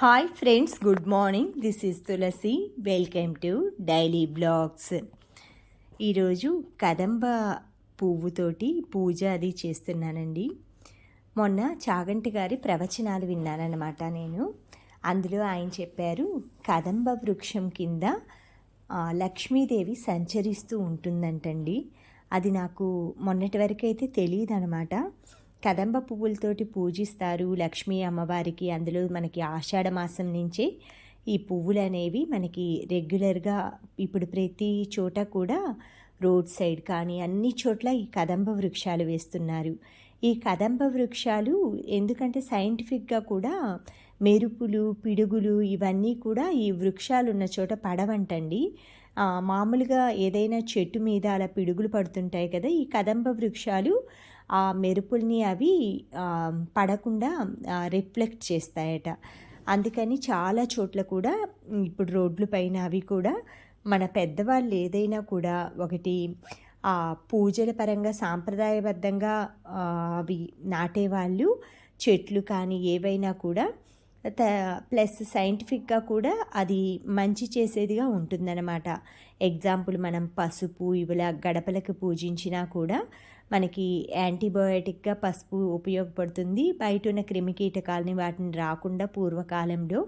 Hi friends, good morning. This is Tulasi. Welcome to daily blogs. ఈరోజు కదంబ పువ్వుతోటి పూజ అది చేస్తున్నానండి. మొన్న చాగంటి గారి ప్రవచనాలు విన్నానన్నమాట నేను. అందులో ఆయన చెప్పారు, కదంబ వృక్షం కింద లక్ష్మీదేవి సంచరిస్తూ ఉంటుందంటండి. అది నాకు మొన్నటి వరకు అయితే తెలియదు అనమాట. కదంబ పువ్వులతోటి పూజిస్తారు లక్ష్మీ అమ్మవారికి. అందులో మనకి ఆషాఢ మాసం నుంచే ఈ పువ్వులు అనేవి మనకి రెగ్యులర్గా ఇప్పుడు ప్రతి చోట కూడా రోడ్ సైడ్ కానీ అన్ని చోట్ల ఈ కదంబ వృక్షాలు వేస్తున్నారు. ఈ కదంబ వృక్షాలు ఎందుకంటే సైంటిఫిక్గా కూడా మెరుపులు, పిడుగులు ఇవన్నీ కూడా ఈ వృక్షాలు ఉన్న చోట పడవంటండి. మామూలుగా ఏదైనా చెట్టు మీద అలా పిడుగులు పడుతుంటాయి కదా, ఈ కదంబ వృక్షాలు ఆ మెరుపుల్ని అవి పడకుండా రిఫ్లెక్ట్ చేస్తాయట. అందుకని చాలా చోట్ల కూడా ఇప్పుడు రోడ్ల పైన అవి కూడా మన పెద్దవాళ్ళు ఏదైనా కూడా ఒకటి పూజల పరంగా సాంప్రదాయబద్ధంగా అవి నాటేవాళ్ళు చెట్లు కానీ ఏవైనా కూడా ప్లస్ సైంటిఫిక్గా కూడా అది మంచి చేసేదిగా ఉంటుందన్నమాట. ఎగ్జాంపుల్ మనం పసుపు ఇవిలా గడపలకు పూజించినా కూడా మనకి యాంటీబయోటిక్గా పసుపు ఉపయోగపడుతుంది. బయట ఉన్న క్రిమికీటకాలని వాటిని రాకుండా పూర్వకాలంలో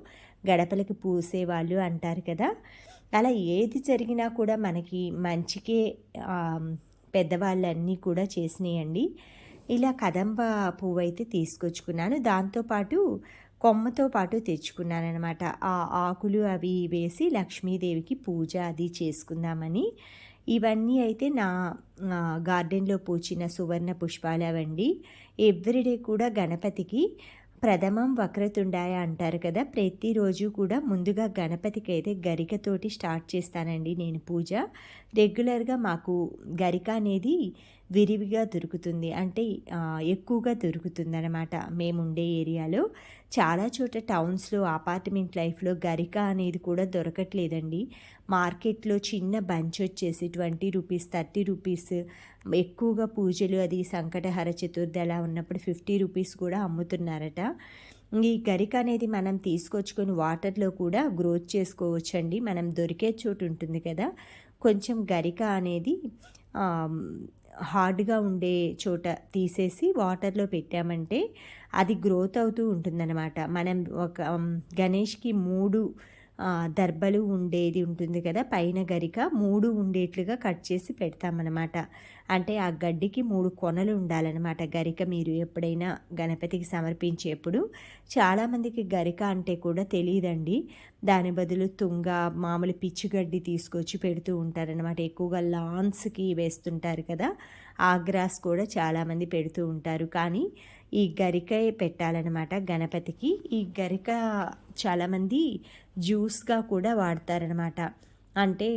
గడపలకి పూసేవాళ్ళు అంటారు కదా. అలా ఏది జరిగినా కూడా మనకి మంచికే పెద్దవాళ్ళన్నీ కూడా చేసినాయండి. ఇలా కదంబ పువ్వు అయితే తీసుకొచ్చుకున్నాను. దాంతోపాటు కొమ్మతో పాటు తెచ్చుకున్నానమాట. ఆ ఆకులు అవి వేసి లక్ష్మీదేవికి పూజ అది చేసుకుందామని. ఇవన్నీ అయితే నా గార్డెన్లో పూచిన సువర్ణ పుష్పాలు అవండి. ఎవ్రీడే కూడా గణపతికి ప్రథమం వక్రతుండాయ అంటారు కదా, ప్రతిరోజు కూడా ముందుగా గణపతికి అయితే గరికతోటి స్టార్ట్ చేస్తానండి నేను పూజ. రెగ్యులర్గా మాకు గరిక అనేది విరివిగా దొరుకుతుంది, అంటే ఎక్కువగా దొరుకుతుంది అనమాట. మేముండే ఏరియాలో చాలా చోట టౌన్స్లో అపార్ట్మెంట్ లైఫ్లో గరిక అనేది కూడా దొరకట్లేదండి. మార్కెట్లో చిన్న బంచ్ వచ్చేసి 20 రూపీస్, 30 రూపీస్, ఎక్కువగా పూజలు అది సంకటహర చతుర్థి అలా ఉన్నప్పుడు 50 రూపీస్ కూడా అమ్ముతున్నారట. ఈ గరిక అనేది మనం తీసుకొచ్చుకొని వాటర్లో కూడా గ్రోత్ చేసుకోవచ్చండి. మనం దొరికే చోటు ఉంటుంది కదా, కొంచెం గరిక అనేది హార్డ్గా ఉండే చోట తీసేసి వాటర్లో పెట్టామంటే అది గ్రోత్ అవుతూ ఉంటుందన్నమాట. మనం ఒక గణేష్కి 3 దర్బలు ఉండేది ఉంటుంది కదా, పైన గరిక 3 ఉండేట్లుగా కట్ చేసి పెడతామన్నమాట. అంటే ఆ గడ్డికి 3 కొనలు ఉండాలన్నమాట గరిక. మీరు ఎప్పుడైనా గణపతికి సమర్పించేప్పుడు చాలామందికి గరిక అంటే కూడా తెలియదండి. దాని బదులు తుంగ, మామూలు పిచ్చిగడ్డి తీసుకొచ్చి పెడుతూ ఉంటారనమాట. ఎక్కువగా లాన్స్కి వేస్తుంటారు కదా, ఆ గ్రాస్ కూడా చాలామంది పెడుతూ ఉంటారు. కానీ ఈ గరికే పెట్టాలన్నమాట గణపతికి. ఈ గరిక చాలామంది జ్యూస్గా కూడా వాడతారనమాట. అంటే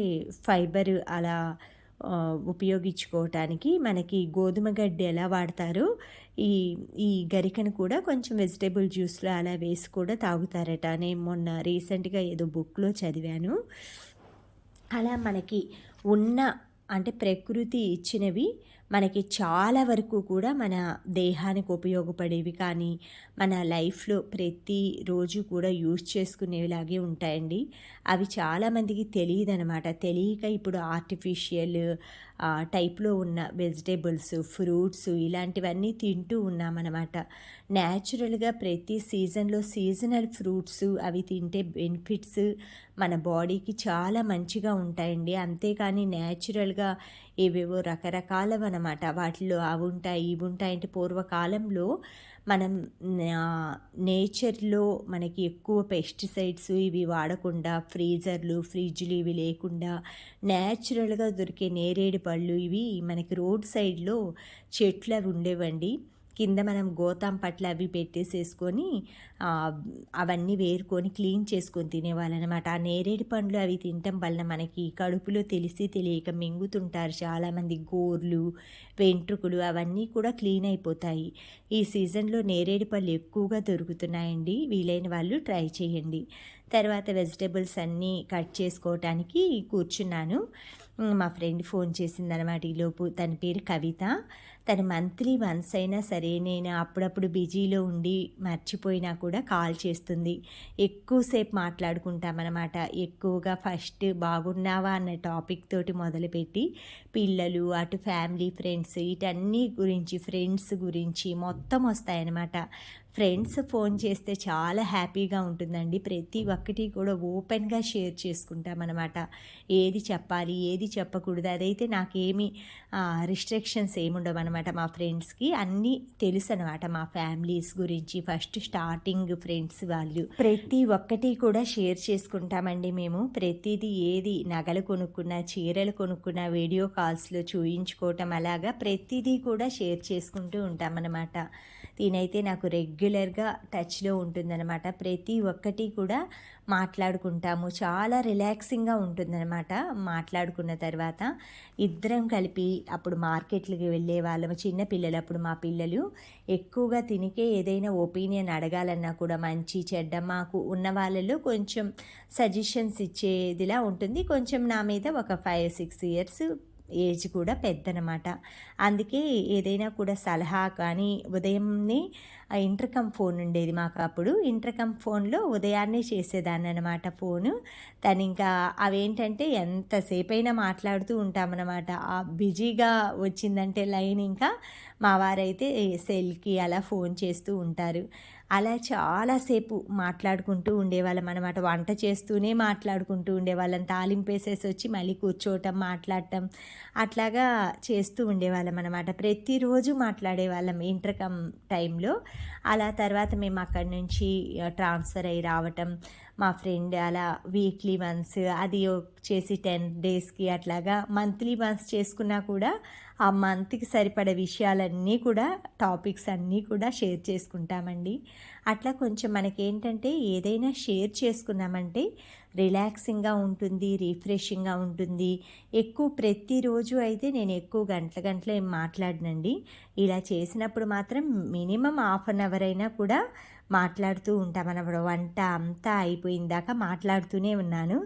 ఫైబర్ అలా ఉపయోగించుకోవటానికి మనకి గోధుమ గడ్డి ఎలా వాడతారో ఈ ఈ గరికను కూడా కొంచెం వెజిటేబుల్ జ్యూస్లో అలా వేసి కూడా తాగుతారట. నేను మొన్న రీసెంట్గా ఏదో బుక్లో చదివాను. అలా మనకి ఉన్న అంటే ప్రకృతి ఇచ్చినవి మనకి చాలా వరకు కూడా మన దేహానికి ఉపయోగపడేవి కానీ మన లైఫ్లో ప్రతిరోజు కూడా యూజ్ చేసుకునేలాగే ఉంటాయండి. అవి చాలామందికి తెలియదనమాట. తెలియక ఇప్పుడు ఆర్టిఫిషియల్ టైప్లో ఉన్న వెజిటేబుల్స్, ఫ్రూట్స్ ఇలాంటివన్నీ తింటూ ఉన్నామన్నమాట. న్యాచురల్గా ప్రతి సీజన్లో సీజనల్ ఫ్రూట్స్ అవి తింటే బెనిఫిట్స్ మన బాడీకి చాలా మంచిగా ఉంటాయండి. అంతేకాని న్యాచురల్గా ఏవేవో రకరకాలవన్నమాట, వాటిలో అవి ఉంటాయి ఇవి ఉంటాయి అంటే పూర్వకాలంలో మనం నేచర్లో మనకి ఎక్కువ పెస్టిసైడ్స్ ఇవి వాడకుండా ఫ్రీజర్లు, ఫ్రిడ్జ్లు ఇవి లేకుండా న్యాచురల్గా దొరికే నేరేడు పళ్ళు ఇవి మనకి రోడ్ సైడ్లో చెట్లు అవి ఉండేవండి. కింద మనం గోతాం పట్ల అవి పెట్టేసేసుకొని అవన్నీ వేరుకొని క్లీన్ చేసుకొని తినేవాళ్ళనమాట. ఆ నేరేడు పండ్లు అవి తినటం వల్ల మనకి కడుపులో తెలిసి తెలియక మింగుతుంటారు చాలామంది. గోర్లు, వెంట్రుకలు అవన్నీ కూడా క్లీన్ అయిపోతాయి. ఈ సీజన్లో నేరేడు పళ్ళు ఎక్కువగా దొరుకుతున్నాయండి. వీలైన వాళ్ళు ట్రై చేయండి. తర్వాత వెజిటేబుల్స్ అన్నీ కట్ చేసుకోవటానికి కూర్చున్నాను. మా ఫ్రెండ్ ఫోన్ చేసిందనమాట ఈలోపు. తన పేరు కవిత. తను మంత్లీ వన్స్ అయినా సరే నేను అప్పుడప్పుడు బిజీలో ఉండి మర్చిపోయినా కూడా కాల్ చేస్తుంది. ఎక్కువసేపు మాట్లాడుకుంటామనమాట. ఎక్కువగా ఫస్ట్ బాగున్నావా అన్న టాపిక్ తోటి మొదలుపెట్టి పిల్లలు, అటు ఫ్యామిలీ, ఫ్రెండ్స్ వీటన్నీ గురించి, ఫ్రెండ్స్ గురించి మొత్తం వస్తాయన్నమాట. ఫ్రెండ్స్ ఫోన్ చేస్తే చాలా హ్యాపీగా ఉంటుందండి. ప్రతి ఒక్కటి కూడా ఓపెన్గా షేర్ చేసుకుంటామన్నమాట. ఏది చెప్పాలి, ఏది చెప్పకూడదు అదైతే నాకేమి రిస్ట్రిక్షన్స్ ఏమి ఉండవన్నమాట. మా ఫ్రెండ్స్కి అన్నీ తెలుసు అనమాట. మా ఫ్యామిలీస్ గురించి ఫస్ట్ స్టార్టింగ్ ఫ్రెండ్స్ వాళ్ళు ప్రతి ఒక్కటి కూడా షేర్ చేసుకుంటామండి మేము. ప్రతిదీ ఏది నగలు కొనుక్కున్నా, చీరలు కొనుక్కున్నా, వీడియో కాల్స్లో చూయించుకోవటం అలాగా ప్రతిదీ కూడా షేర్ చేసుకుంటూ ఉంటామన్నమాట. తినైతే నాకు రెగ్యులర్గా టచ్లో ఉంటుందన్నమాట. ప్రతి ఒక్కటి కూడా మాట్లాడుకుంటాము. చాలా రిలాక్సింగ్గా ఉంటుందన్నమాట. మాట్లాడుకున్న తర్వాత ఇద్దరం కలిపి అప్పుడు మార్కెట్లకి వెళ్ళే వాళ్ళము. చిన్నపిల్లలు అప్పుడు మా పిల్లలు ఎక్కువగా తినికే ఏదైనా ఒపీనియన్ అడగాలన్నా కూడా మంచి చెడ్డ మాకు ఉన్న వాళ్ళలో కొంచెం సజెషన్స్ ఇచ్చేదిలా ఉంటుంది. కొంచెం నా మీద ఒక 5-6 ఇయర్స్ ఏజ్ కూడా పెద్దనమాట. అందుకే ఏదైనా కూడా సలహా కానీ ఉదయంనే ఇంటర్కమ్ ఫోన్ ఉండేది మాకు అప్పుడు. ఇంటర్కమ్ ఫోన్లో ఉదయాన్నే చేసేదాన్ని అనమాట ఫోను. తను ఇంకా అవేంటంటే ఎంతసేపైనా మాట్లాడుతూ ఉంటామన్నమాట. బిజీగా వచ్చిందంటే లైన్ ఇంకా మా వారైతే సెల్కి అలా ఫోన్ చేస్తూ ఉంటారు. అలా చాలాసేపు మాట్లాడుకుంటూ ఉండేవాళ్ళం అనమాట. వంట చేస్తూనే మాట్లాడుకుంటూ ఉండేవాళ్ళం. తాలింపేసేసి వచ్చి మళ్ళీ కూర్చోవటం, మాట్లాడటం అట్లాగా చేస్తూ ఉండేవాళ్ళం అనమాట. ప్రతిరోజు మాట్లాడేవాళ్ళం ఇంటర్కమ్ టైంలో. అలా తర్వాత మేము అక్కడి నుంచి ట్రాన్స్ఫర్ అయ్యి రావటం, మా ఫ్రెండ్ అలా వీక్లీ వన్స్ అది వచ్చేసి 10 డేస్కి అట్లాగా మంత్లీ వన్స్ చేసుకున్నా కూడా ఆ మంత్కి సరిపడే విషయాలన్నీ కూడా టాపిక్స్ అన్నీ కూడా షేర్ చేసుకుంటామండి. అట్లా కొంచెం మనకేంటంటే ఏదైనా షేర్ చేసుకున్నామంటే రిలాక్సింగ్గా ఉంటుంది, రిఫ్రెషింగ్గా ఉంటుంది. ఎక్కువ ప్రతిరోజు అయితే నేను ఎక్కువ గంటలు ఏం మాట్లాడనండి. ఇలా చేసినప్పుడు మాత్రం మినిమం హాఫ్ అన్ అవర్ అయినా కూడా మాట్లాడుతూ ఉంటామన్నమాట. వంట అంతా అయిపోయిన దాకా మాట్లాడుతూనే ఉన్నాను.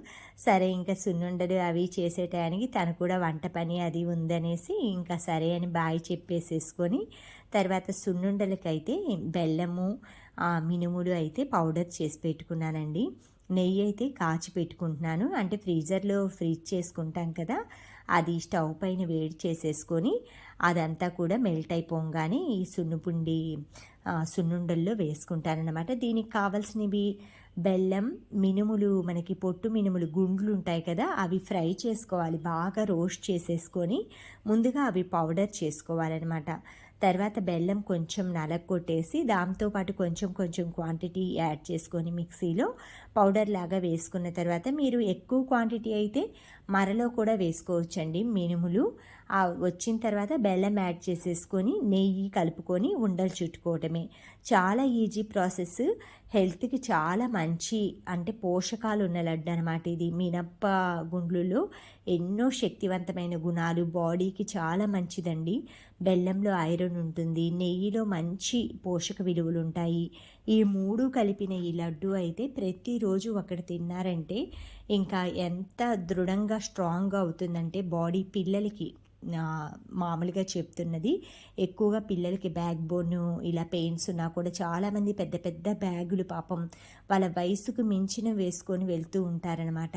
సరే ఇంకా సున్నుండలు అవి చేసే టయానికి తను కూడా వంట పని అది ఉందనేసి ఇంకా సరే అని బాయ్ చెప్పేసేసుకొని తర్వాత సున్నుండలకైతే బెల్లము మినుములు అయితే పౌడర్ చేసి పెట్టుకున్నానండి. నెయ్యి అయితే కాచి పెట్టుకుంటున్నాను. అంటే ఫ్రీజర్లో ఫ్రీజ్ చేసుకుంటాం కదా, అది స్టవ్ పైన వేడి చేసేసుకొని అదంతా కూడా మెల్ట్ అయిపోగానే ఈ సున్నుండల్లో వేసుకుంటానన్నమాట. దీనికి కావాల్సినవి బెల్లం, మినుములు, మనకి పొట్టు మినుములు గుండ్లు ఉంటాయి కదా, అవి ఫ్రై చేసుకోవాలి. బాగా రోస్ట్ చేసేసుకొని ముందుగా అవి పౌడర్ చేసుకోవాలన్నమాట. తర్వాత బెల్లం కొంచెం నలగొట్టేసి దాంతోపాటు కొంచెం కొంచెం క్వాంటిటీ యాడ్ చేసుకొని మిక్సీలో పౌడర్ లాగా వేసుకున్న తర్వాత మీరు ఎక్కువ క్వాంటిటీ అయితే మరలో కూడా వేసుకోవచ్చండి మినుములు. వచ్చిన తర్వాత బెల్లం యాడ్ చేసేసుకొని నెయ్యి కలుపుకొని ఉండలు చుట్టుకోవటమే. చాలా ఈజీ ప్రాసెస్. హెల్త్కి చాలా మంచి అంటే పోషకాలు ఉన్న లడ్డు అనమాట ఇది. మినప్ప గుండ్లులో ఎన్నో శక్తివంతమైన గుణాలు, బాడీకి చాలా మంచిదండి. బెల్లంలో ఐరన్ ఉంటుంది, నెయ్యిలో మంచి పోషక విలువలు ఉంటాయి. ఈ 3 కలిపిన ఈ లడ్డు అయితే ప్రతిరోజు ఒకటి తిన్నారంటే ఇంకా ఎంత దృఢంగా స్ట్రాంగ్గా అవుతుందంటే బాడీ. పిల్లలకి మామూలుగా చెప్తున్నది, ఎక్కువగా పిల్లలకి బ్యాక్ బోన్ ఇలా పెయిన్స్ ఉన్నా కూడా చాలామంది పెద్ద పెద్ద బ్యాగులు పాపం వాళ్ళ వయసుకు మించిన వేసుకొని వెళ్తూ ఉంటారనమాట.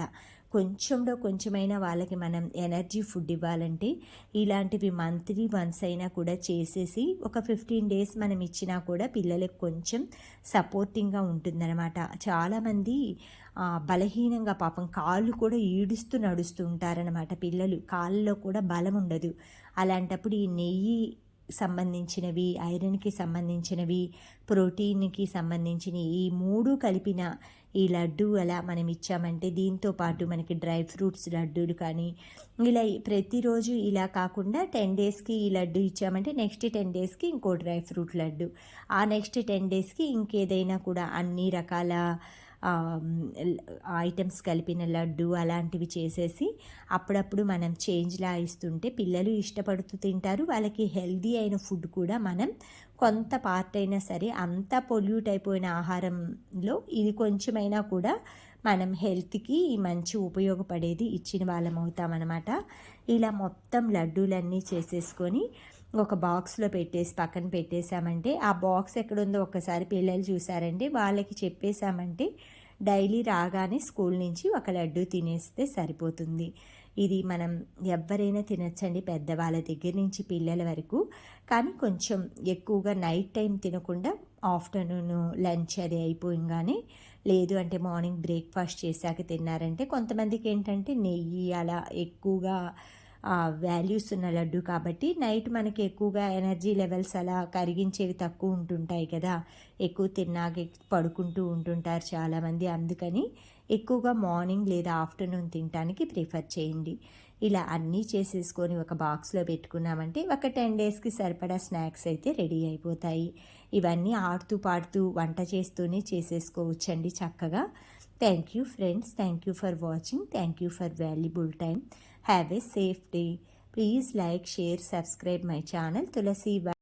కొంచెంలో కొంచెమైనా వాళ్ళకి మనం ఎనర్జీ ఫుడ్ ఇవ్వాలంటే ఇలాంటివి మంత్లీ వన్స్ అయినా కూడా చేసేసి ఒక 15 డేస్ మనం ఇచ్చినా కూడా పిల్లలకు కొంచెం సపోర్టింగ్గా ఉంటుందన్నమాట. చాలామంది బలహీనంగా పాపం కాళ్ళు కూడా ఈడుస్తూ నడుస్తూ ఉంటారనమాట పిల్లలు. కాళ్ళలో కూడా బలం ఉండదు. అలాంటప్పుడు ఈ నెయ్యి సంబంధించినవి, ఐరన్కి సంబంధించినవి, ప్రోటీన్కి సంబంధించిన ఈ 3 కలిపిన ఈ లడ్డు అలా మనం ఇచ్చామంటే దీంతో పాటు మనకి డ్రై ఫ్రూట్స్ లడ్డూలు కానీ ఇలా ప్రతిరోజు ఇలా కాకుండా 10 డేస్కి ఈ లడ్డు ఇచ్చామంటే నెక్స్ట్ 10 డేస్కి ఇంకో డ్రై ఫ్రూట్ లడ్డు, ఆ నెక్స్ట్ 10 డేస్కి ఇంకేదైనా కూడా అన్ని రకాల ఐటమ్స్ కలిపిన లడ్డు అలాంటివి చేసేసి అప్పుడప్పుడు మనం చేంజ్లా ఇస్తుంటే పిల్లలు ఇష్టపడుతూ తింటారు. వాళ్ళకి హెల్దీ అయిన ఫుడ్ కూడా మనం కొంత పార్ట్ అయినా సరే, అంతా పొల్యూట్ అయిపోయిన ఆహారంలో ఇది కొంచెమైనా కూడా మనం హెల్త్కి మంచి ఉపయోగపడేది ఇచ్చిన వాళ్ళం అవుతామన్నమాట. ఇలా మొత్తం లడ్డూలన్నీ చేసేసుకొని ఒక బాక్స్లో పెట్టేసి పక్కన పెట్టేశామంటే, ఆ బాక్స్ ఎక్కడుందో ఒక్కసారి పిల్లలు చూసారంటే వాళ్ళకి చెప్పేశామంటే డైలీ రాగానే స్కూల్ నుంచి ఒక లడ్డు తినేస్తే సరిపోతుంది. ఇది మనం ఎవరైనా తినచ్చండి, పెద్దవాళ్ళ దగ్గర నుంచి పిల్లల వరకు. కానీ కొంచెం ఎక్కువగా నైట్ టైం తినకుండా ఆఫ్టర్నూన్ లంచ్ అది అయిపోయింగానే, లేదు అంటే మార్నింగ్ బ్రేక్ఫాస్ట్ చేశాక తిన్నారంటే, కొంతమందికి ఏంటంటే నెయ్యి అలా ఎక్కువగా వాల్యూస్ ఉన్న లడ్డు కాబట్టి నైట్ మనకి ఎక్కువగా ఎనర్జీ లెవెల్స్ అలా కరిగించేవి తక్కువ ఉంటుంటాయి కదా, ఎక్కువ తిన్నాక పడుకుంటూ ఉంటుంటారు చాలామంది. అందుకని ఎక్కువగా మార్నింగ్ లేదా ఆఫ్టర్నూన్ తినడానికి ప్రిఫర్ చేయండి. ఇలా అన్నీ చేసేసుకొని ఒక బాక్స్లో పెట్టుకున్నామంటే ఒక 10 డేస్కి సరిపడా స్నాక్స్ అయితే రెడీ అయిపోతాయి. ఇవన్నీ ఆడుతూ పాడుతూ వంట చేస్తూనే చేసేసుకోవచ్చండి చక్కగా. Thank you friends, thank you for watching, thank you for valuable time. Have a safe day. Please like, share, subscribe my channel Tulasi.